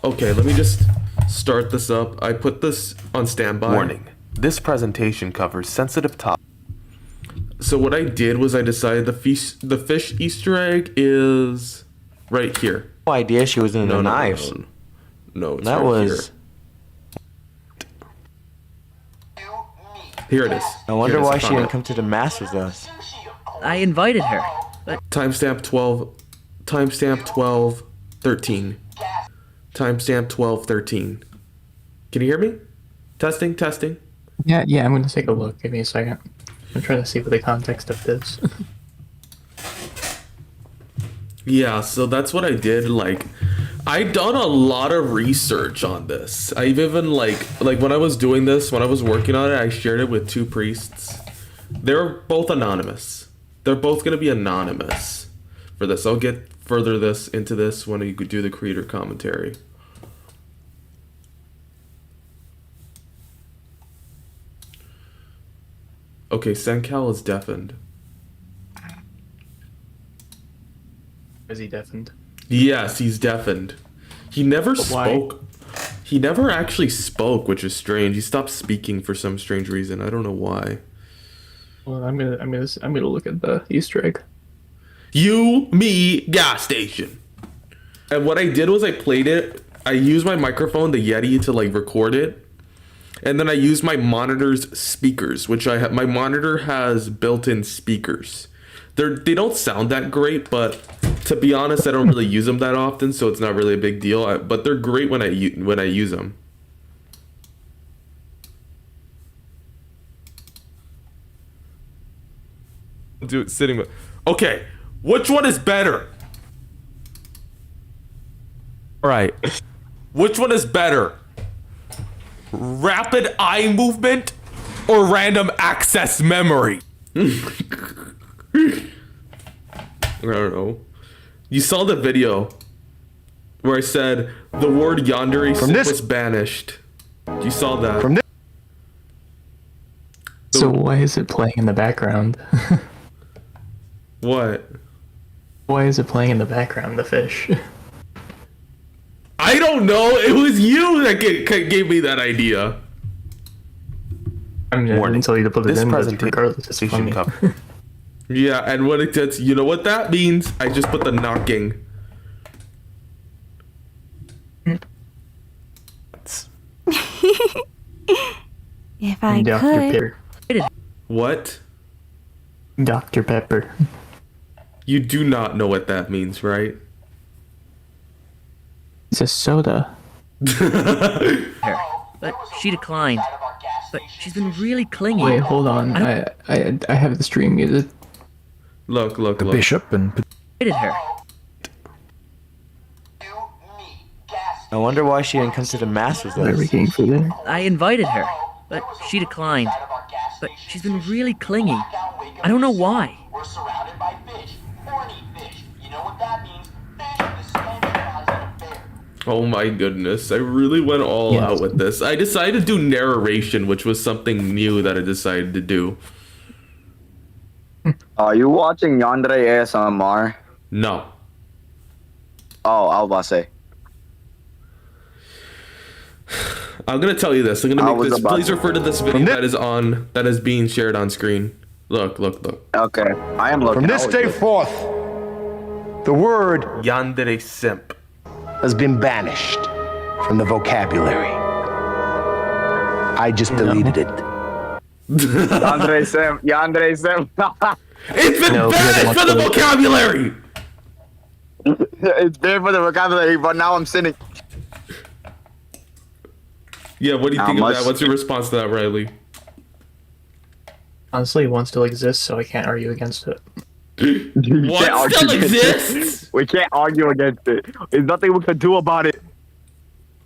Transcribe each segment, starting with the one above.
Okay, let me just start this up. I put this on standby. Warning. This presentation covers sensitive topics. So what I did was I decided the fish Easter egg is right here. No idea she was in the knives. No, it's That right was. here. Here it is. I wonder Here it is. why I she found didn't it. come to the mass with us. I invited her, but Timestamp 12. Timestamp 12:13. Timestamp 12:13. Can you hear me? Testing, testing. Yeah, I'm gonna take a look. Give me a second. I'm trying to see what the context of this. Yeah, so that's what I did. Like, I done a lot of research on this. I've even like when I was doing this, when I was working on it, I shared it with 2 priests. They're both anonymous. They're both gonna be anonymous for this. I'll get further into this when you could do the creator commentary. Okay, Sencal is deafened. Is he deafened? Yes, he's deafened. He never why? spoke. He never actually spoke, which is strange. He stopped speaking for some strange reason. I don't know why. Well, I'm gonna look at the Easter egg. You, me, gas station. And what I did was I played it. I used my microphone, the Yeti, to like record it. And then I used my monitor's speakers, which I have. My monitor has built-in speakers. They don't sound that great, but to be honest, I don't really use them that often, so it's not really a big deal. But they're great when I use them. Dude, sitting. Okay, which one is better? All right, which one is better? Rapid eye movement or random access memory? I don't know. You saw the video where I said the word yandere was banished. You saw that. So why is it playing in the background? What? Why is it playing in the background, the fish? I don't know. It was you that gave me that idea. I mean, I didn't tell you to put it This in, but presentation regardless, it's funny. cover. Yeah, and what it does, you know what that means? I just put the knocking. If I Dr. could. Pepper. What? Dr. Pepper. You do not know what that means, right? It's a soda. her, but she declined. But she's been really clingy. Wait, hold on. I have the stream muted. Look. Bishop and Invited her. I wonder why she didn't come to the mass with What are we us. getting for dinner? I invited her, but she declined. But she's been really clingy. I don't know why. We're surrounded by fish. Horny fish. You know what that means? Fish with the eyes and a bear. Oh my goodness, I really went all Yes. out with this. I decided to do narration, which was something new that I decided to do. Are you watching Yandere ASMR? No. Oh, I was about to say. I'm gonna tell you this. I'm I gonna was make this. about Please to- refer to this video that is being shared on screen. Look. Okay, I am looking. from this day forth, the word Yandere simp. has been banished from the vocabulary. I just deleted it. Yandere Sim. Yandere Sim. It's been No, banished because from the vocabulary. It's bad for the vocabulary, but now I'm sinning. Yeah, what do you How think of much- that? What's your response to that, Riley? Honestly, one still exists, so I can't argue against it. What argue still against it. exists? We can't argue against it. There's nothing we can do about it.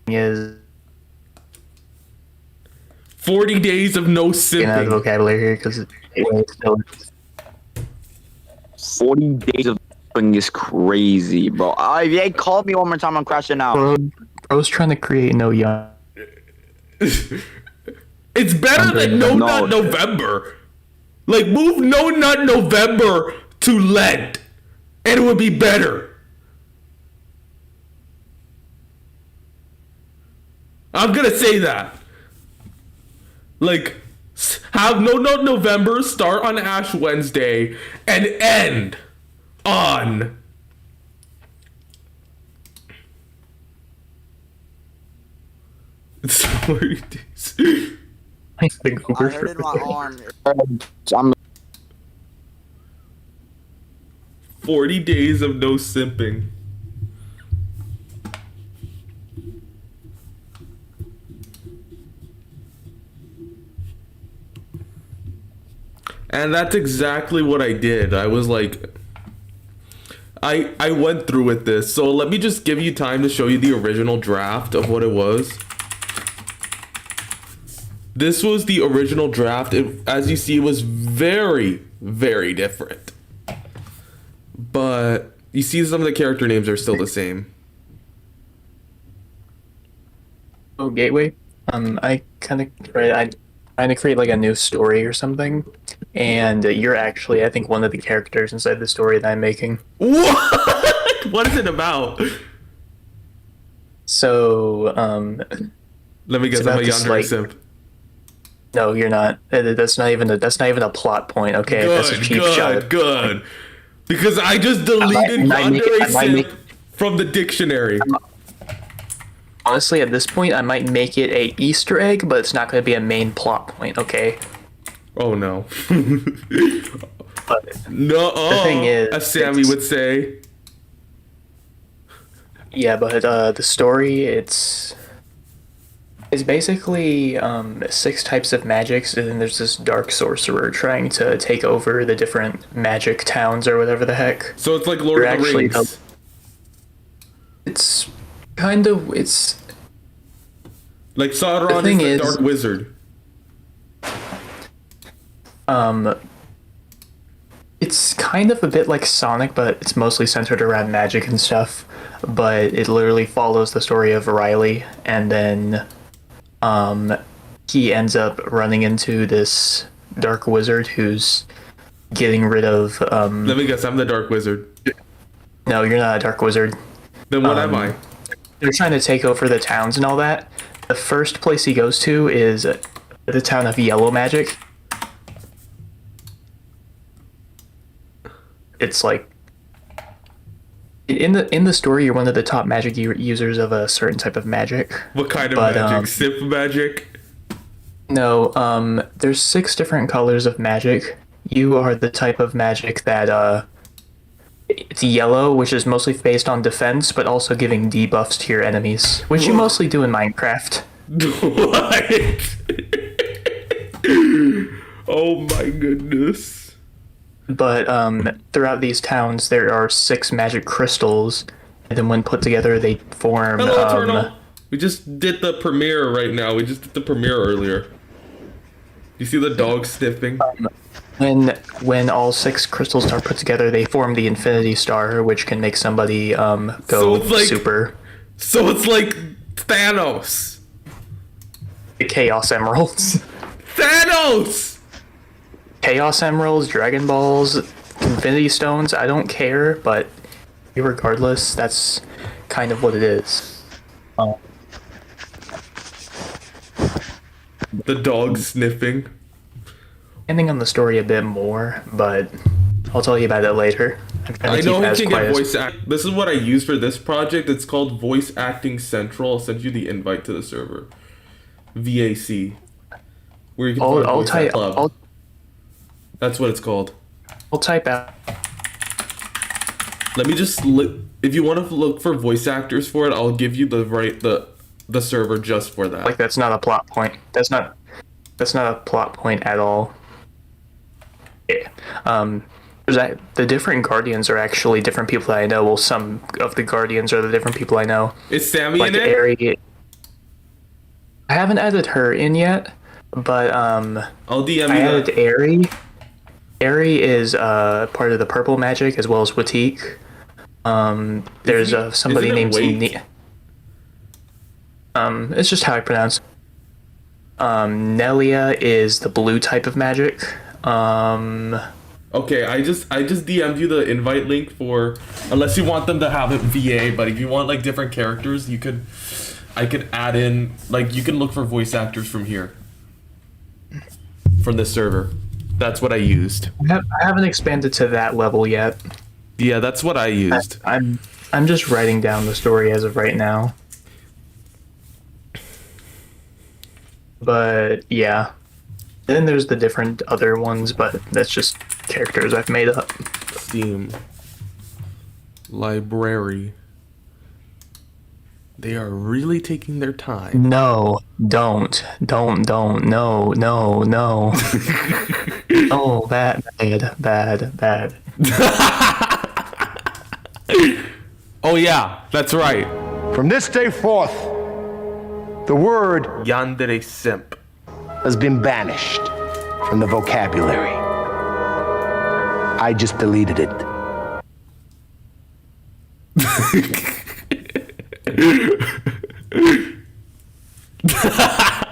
Is 40 days of no in that simping. vocabulary here because it still. 40 days of is crazy, bro. If they called me one more time, I'm crashing out. Bro's trying to create no young. It's better than No No. Nut November. Like, move No Nut November to Lent, and it would be better. I'm gonna say that. Like, have no November start on Ash Wednesday and end on it's 40 days. I think I hurt in my arm. 40 days of no simping. And that's exactly what I did. I was like, I went through with this. So let me just give you time to show you the original draft of what it was. This was the original draft. It, as you see, was very, very different. But you see some of the character names are still the same. Oh, Gateway. I kind of create like a new story or something, and you're actually, I think, one of the characters inside the story that I'm making. What? What is it about? So, Let me guess. it's I'm about a this, yandere like- simp. no, you're not. That's not even a plot point. Okay, that's a cheap shot. Good. Because I just deleted I might yandere make- simp from the dictionary. Honestly, at this point, I might make it a Easter egg, but it's not going to be a main plot point. Okay. Oh no. But No. the thing is, as Sammy would say. yeah, but the story, it's basically 6 types of magics, and then there's this dark sorcerer trying to take over the different magic towns or whatever the heck. So it's like Lord You're of the actually Rings. It's kind of Like Sauron The thing is the is- Dark Wizard. it's kind of a bit like Sonic, but it's mostly centered around magic and stuff. But it literally follows the story of Riley, and then he ends up running into this dark wizard who's getting rid of Let me guess. I'm the Dark Wizard. no, you're not a dark wizard. Then what am I? They're trying to take over the towns and all that. The first place he goes to is the town of Yellow Magic. It's like in the story, you're one of the top magic users of a certain type of magic. What kind of but, magic? Simp magic? No, there's 6 different colors of magic. You are the type of magic that it's yellow, which is mostly based on defense, but also giving debuffs to your enemies, which you mostly do in Minecraft. What? Oh my goodness. But throughout these towns, there are 6 magic crystals, and then when put together, they form. Hello, Eternal. We just did the premiere right now. We just did the premiere earlier. You see the dog sniffing? When all 6 crystals are put together, they form the Infinity Star, which can make somebody go So it's like- super. So it's like Thanos. The Chaos Emeralds. Thanos! Chaos Emeralds, Dragon Balls, Infinity Stones, I don't care, but regardless, that's kind of what it is. The dog sniffing. Ending on the story a bit more, but I'll tell you about it later. I'm trying I to know keep you as can quiet get as- voice act. This is what I use for this project. It's called Voice Acting Central. I'll send you the invite to the server. VAC. Where you can find Voice Act Club. That's what it's called. I'll type out. Let me just if you want to look for voice actors for it, I'll give you the server just for that. Like, that's not a plot point. That's not a plot point at all. Yeah. The different Guardians are actually different people that I know. Well, some of the Guardians are the different people I know. Is Sammy Like in it? Aerie. I haven't added her in yet, but I'll DM I you added that. Aerie. Aerie is part of the purple magic as well as Watik. There's somebody isn't it named Wait? It's just how I pronounce. Nelia is the blue type of magic. Okay, I just DM'd you the invite link for, unless you want them to have it VA, but if you want like different characters, you could. I could add in, like, you can look for voice actors from here. From this server. That's what I used. I haven't expanded to that level yet. Yeah, that's what I used. I'm just writing down the story as of right now. But yeah. Then there's the different other ones, but that's just characters I've made up. Steam. Library. They are really taking their time. No, don't, no. Oh, bad. Oh yeah, that's right. From this day forth, the word Yandere simp. has been banished from the vocabulary. I just deleted it.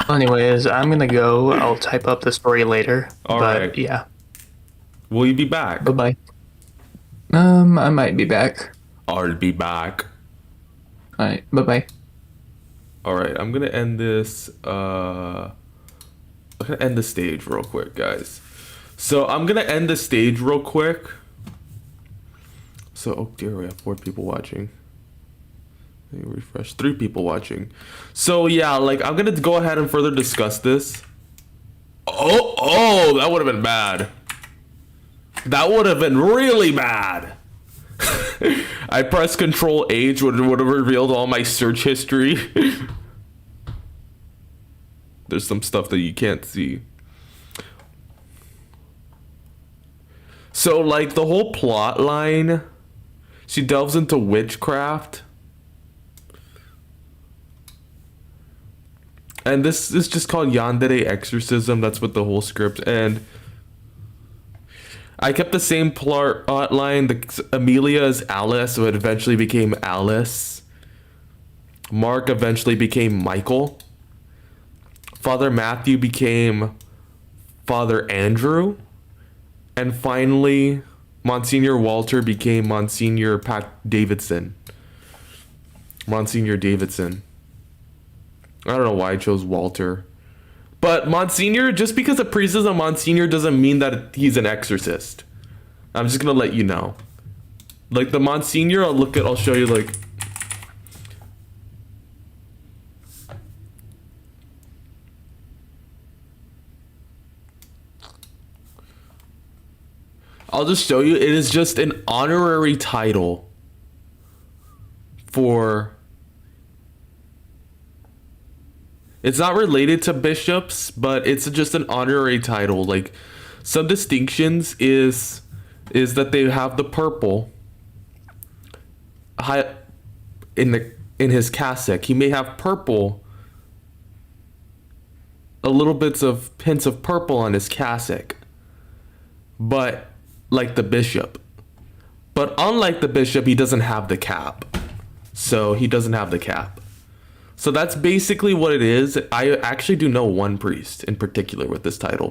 Anyways, I'm gonna go. I'll type up the story later. All but right. yeah. Will you be back? Bye-bye. I might be back. I'll be back. Alright, bye-bye. Alright, I'm gonna end this, I'm gonna end the stage real quick, guys. So, I'm gonna end the stage real quick. So, oh dear, we have 4 people watching. Let me refresh. 3 people watching. So, yeah, like, I'm gonna go ahead and further discuss this. Oh, that would have been bad. That would have been really bad. I pressed Control H, would have revealed all my search history. There's some stuff that you can't see. So, like, the whole plot line, she delves into witchcraft. And this is just called Yandere Exorcism. That's what the whole script. And I kept the same plot line. Amelia is Alice, so it eventually became Alice. Mark eventually became Michael. Father Matthew became Father Andrew. And finally, Monsignor Walter became Monsignor Pat Davidson. Monsignor Davidson. I don't know why I chose Walter. But Monsignor, just because a priest is a Monsignor doesn't mean that he's an exorcist. I'm just gonna let you know. Like the Monsignor, I'll show you like. I'll just show you. It is just an honorary title for. It's not related to bishops, but it's just an honorary title. Like some distinctions is that they have the purple in his cassock. He may have purple, a little bits of hints of purple on his cassock, but like the bishop. But unlike the bishop, he doesn't have the cap. So he doesn't have the cap. So that's basically what it is. I actually do know one priest in particular with this title,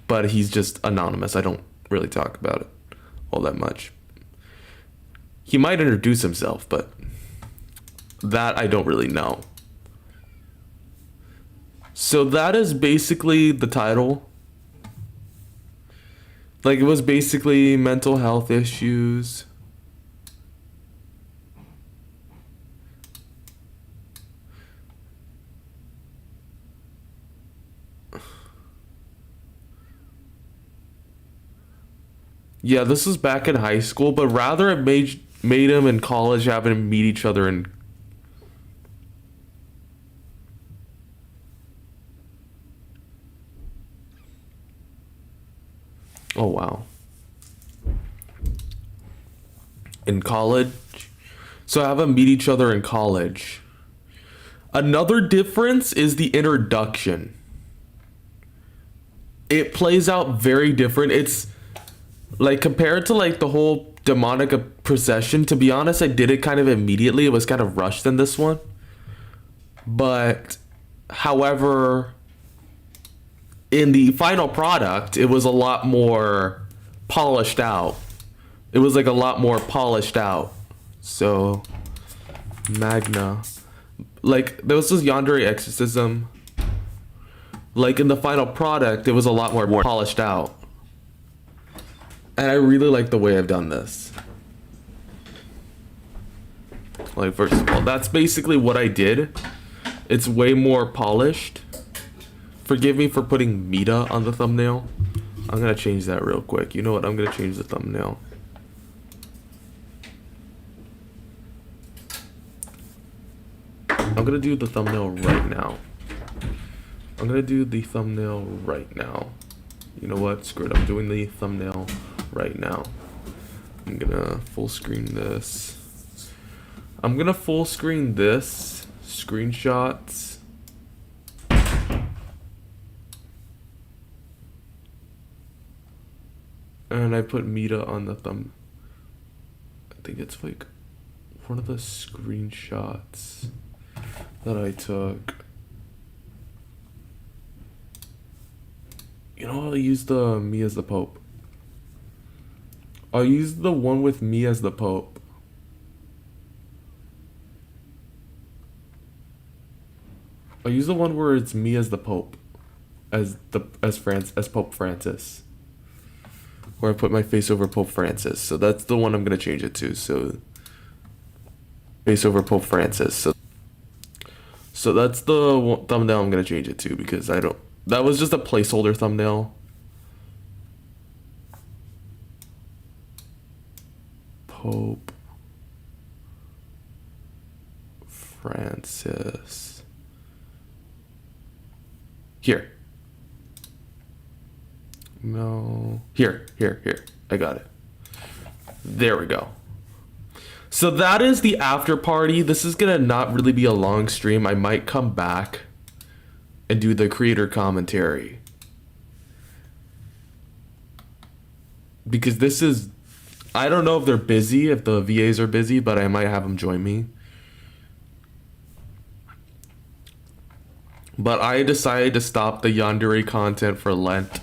but he's just anonymous. I don't really talk about it all that much. He might introduce himself, but that I don't really know. So that is basically the title. Like it was basically mental health issues. Yeah, this was back in high school, but rather it made him in college having to meet each other and oh wow. In college. So have them meet each other in college. Another difference is the introduction. It plays out very different. It's like compared to like the whole demonic possession, to be honest, I did it kind of immediately. It was kind of rushed in this one. But however, in the final product, it was a lot more polished out. It was like a lot more polished out. So Magna. Like, there was this Yandere exorcism. Like, in the final product, it was a lot more polished out. And I really like the way I've done this. Like, first of all, that's basically what I did. It's way more polished. Forgive me for putting Mita on the thumbnail. I'm gonna change that real quick. You know what? I'm gonna change the thumbnail. I'm gonna do the thumbnail right now. I'm gonna do the thumbnail right now. You know what? Screw it. I'm doing the thumbnail right now. I'm gonna full screen this. I'm gonna full screen this. Screenshots. And I put Mita on the thumb. I think it's like one of the screenshots that I took. You know, I'll use the me as the Pope. I'll use the one with me as the Pope. I'll use the one where it's me as the Pope, as Pope Francis, where I put my face over Pope Francis. So that's the one I'm gonna change it to. So face over Pope Francis. So that's the thumbnail I'm gonna change it to, because I don't. That was just a placeholder thumbnail. Pope Francis. Here. No. Here. I got it. There we go. So that is the after party. This is gonna not really be a long stream. I might come back and do the creator commentary, because this is, I don't know if they're busy, if the VAs are busy, but I might have them join me. But I decided to stop the Yandere content for Lent.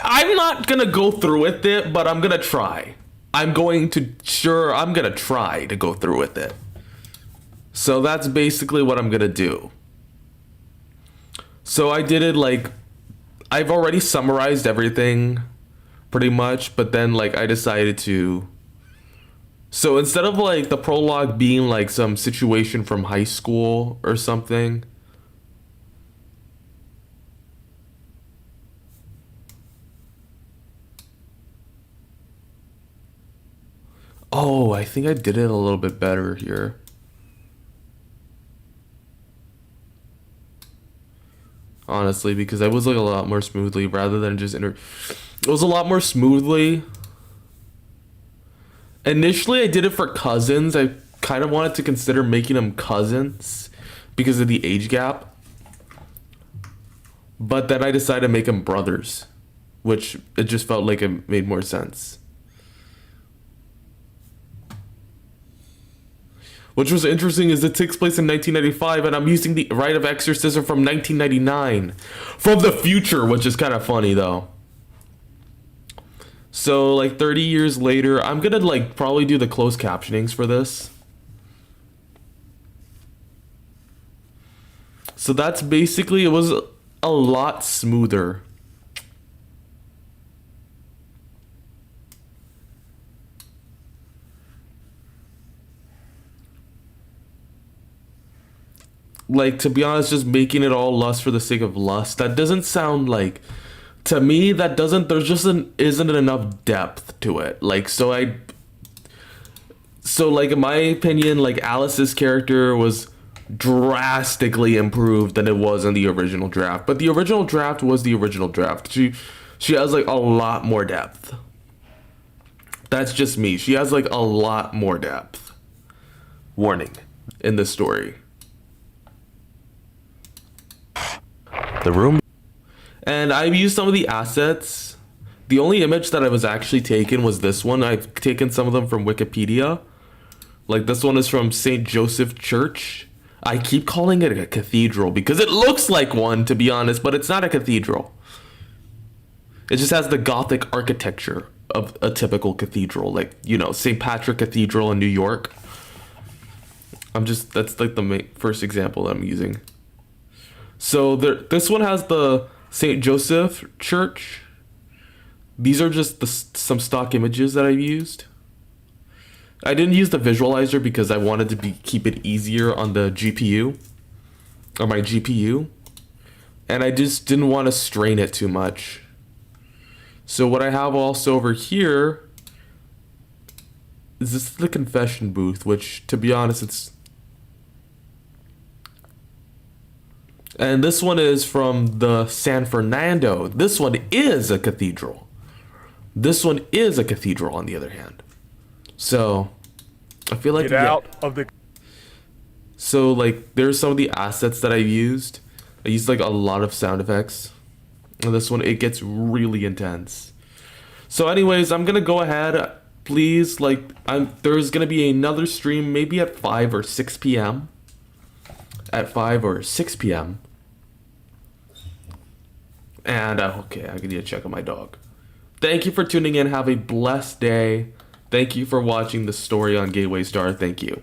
I'm not gonna go through with it, but I'm gonna try. I'm gonna try to go through with it. So that's basically what I'm gonna do. So I did it like, I've already summarized everything pretty much, but then like I decided to, so instead of like the prologue being like some situation from high school or something, oh, I think I did it a little bit better here. Honestly, because I was like a lot more smoothly rather than just it was a lot more smoothly. Initially, I did it for cousins. I kind of wanted to consider making them cousins because of the age gap. But then I decided to make them brothers, which it just felt like it made more sense. Which was interesting is it takes place in 1995 and I'm using the Rite of Exorcism from 1999. From the future, which is kind of funny though. So like 30 years later, I'm gonna like probably do the closed captionings for this. So that's basically, it was a lot smoother. Like, to be honest, just making it all lust for the sake of lust, that doesn't sound like, to me, that doesn't, there's just isn't enough depth to it. Like, so like, in my opinion, like, Alice's character was drastically improved than it was in the original draft. But the original draft was the original draft. She has, like, a lot more depth. That's just me. She has, like, a lot more depth. Warning. In the story. The room. And I've used some of the assets. The only image that I was actually taken was this one. I've taken some of them from Wikipedia. Like this one is from St. Joseph Church. I keep calling it a cathedral because it looks like one, to be honest, but it's not a cathedral. It just has the Gothic architecture of a typical cathedral, like, you know, St. Patrick Cathedral in New York. That's like the first example that I'm using. So this one has the St. Joseph Church. These are just some stock images that I've used. I didn't use the visualizer because I wanted to keep it easier on the GPU, on my GPU. And I just didn't want to strain it too much. So what I have also over here is this the confession booth, which, to be honest, it's... And this one is from the San Fernando. This one is a cathedral. This one is a cathedral, on the other hand. So, I feel like... Get out of the... So, like, there's some of the assets that I used. I used, like, a lot of sound effects. And this one, it gets really intense. So, anyways, I'm gonna go ahead. Please, like, there's gonna be another stream, maybe at 5 or 6 p.m. At 5 or 6 p.m. And, okay, I need to check on my dog. Thank you for tuning in. Have a blessed day. Thank you for watching the story on Gateway Star. Thank you.